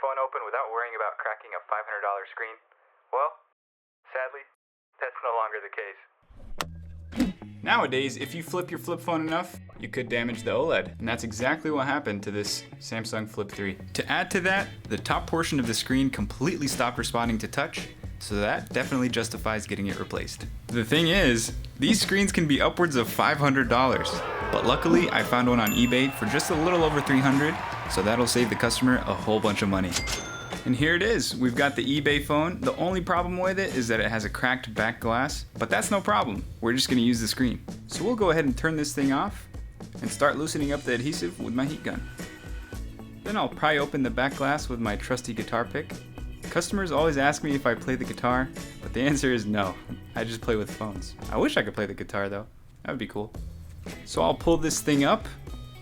phone open without worrying about cracking a $500 screen? Well, sadly, that's no longer the case. Nowadays, if you flip your flip phone enough, you could damage the OLED, and that's exactly what happened to this Samsung Flip 3. To add to that, the top portion of the screen completely stopped responding to touch, so that definitely justifies getting it replaced. The thing is, these screens can be upwards of $500, but luckily I found one on eBay for just a little over $300, so that'll save the customer a whole bunch of money. And here it is, we've got the eBay phone. The only problem with it is that it has a cracked back glass, but that's no problem. We're just gonna use the screen. So we'll go ahead and turn this thing off and start loosening up the adhesive with my heat gun. Then I'll pry open the back glass with my trusty guitar pick. Customers always ask me if I play the guitar, but the answer is no. I just play with phones. I wish I could play the guitar though. That would be cool. So I'll pull this thing up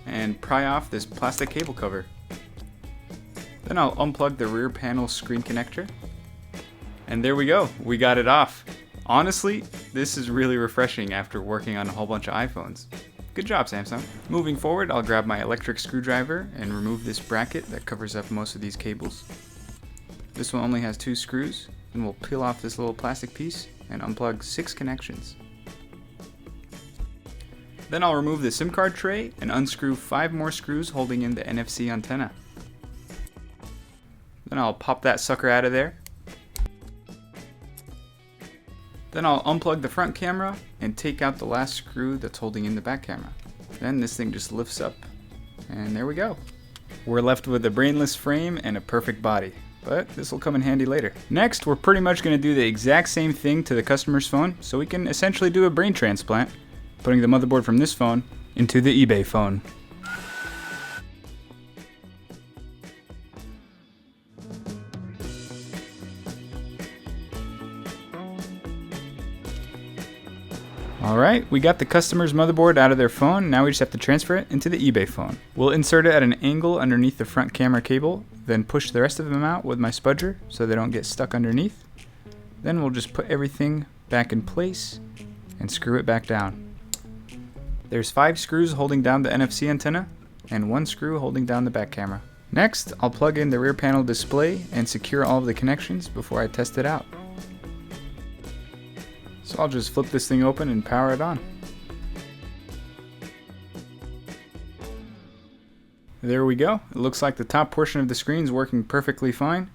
and pry off this plastic cable cover. Then I'll unplug the rear panel screen connector. And there we go, we got it off. Honestly, this is really refreshing after working on a whole bunch of iPhones. Good job, Samsung. Moving forward, I'll grab my electric screwdriver and remove this bracket that covers up most of these cables. This one only has 2 screws, and we'll peel off this little plastic piece and unplug 6 connections. Then I'll remove the SIM card tray and unscrew 5 more screws holding in the NFC antenna. Then I'll pop that sucker out of there. Then I'll unplug the front camera and take out the last screw that's holding in the back camera. Then this thing just lifts up, and there we go. We're left with a brainless frame and a perfect body, but this will come in handy later. Next, we're pretty much going to do the exact same thing to the customer's phone, so we can essentially do a brain transplant, putting the motherboard from this phone into the eBay phone. Alright, we got the customer's motherboard out of their phone, now we just have to transfer it into the eBay phone. We'll insert it at an angle underneath the front camera cable, then push the rest of them out with my spudger so they don't get stuck underneath. Then we'll just put everything back in place and screw it back down. There's 5 screws holding down the NFC antenna and 1 screw holding down the back camera. Next, I'll plug in the rear panel display and secure all of the connections before I test it out. So I'll just flip this thing open and power it on. There we go. It looks like the top portion of the screen is working perfectly fine.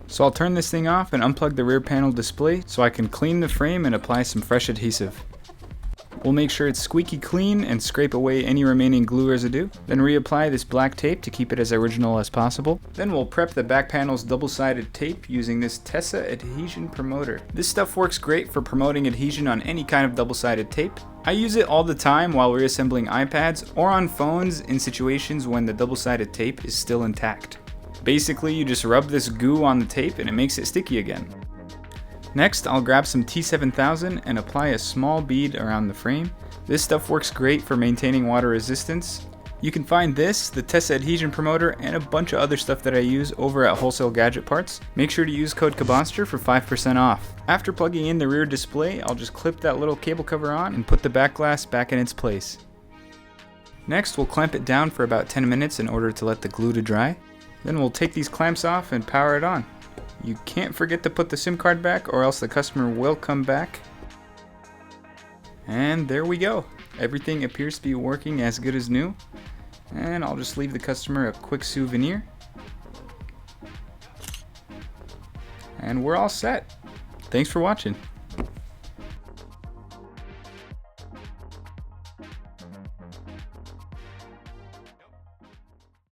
So I'll turn this thing off and unplug the rear panel display so I can clean the frame and apply some fresh adhesive. We'll make sure it's squeaky clean and scrape away any remaining glue residue. Then reapply this black tape to keep it as original as possible. Then we'll prep the back panel's double-sided tape using this Tesa adhesion promoter. This stuff works great for promoting adhesion on any kind of double-sided tape. I use it all the time while reassembling iPads or on phones in situations when the double-sided tape is still intact. Basically, you just rub this goo on the tape and it makes it sticky again. Next, I'll grab some T7000 and apply a small bead around the frame. This stuff works great for maintaining water resistance. You can find this, the Tesa adhesion promoter, and a bunch of other stuff that I use over at Wholesale Gadget Parts. Make sure to use code KABONSTER for 5% off. After plugging in the rear display, I'll just clip that little cable cover on and put the back glass back in its place. Next, we'll clamp it down for about 10 minutes in order to let the glue to dry. Then we'll take these clamps off and power it on. You can't forget to put the SIM card back or else the customer will come back. And there we go. Everything appears to be working as good as new. And I'll just leave the customer a quick souvenir. And we're all set. Thanks for watching.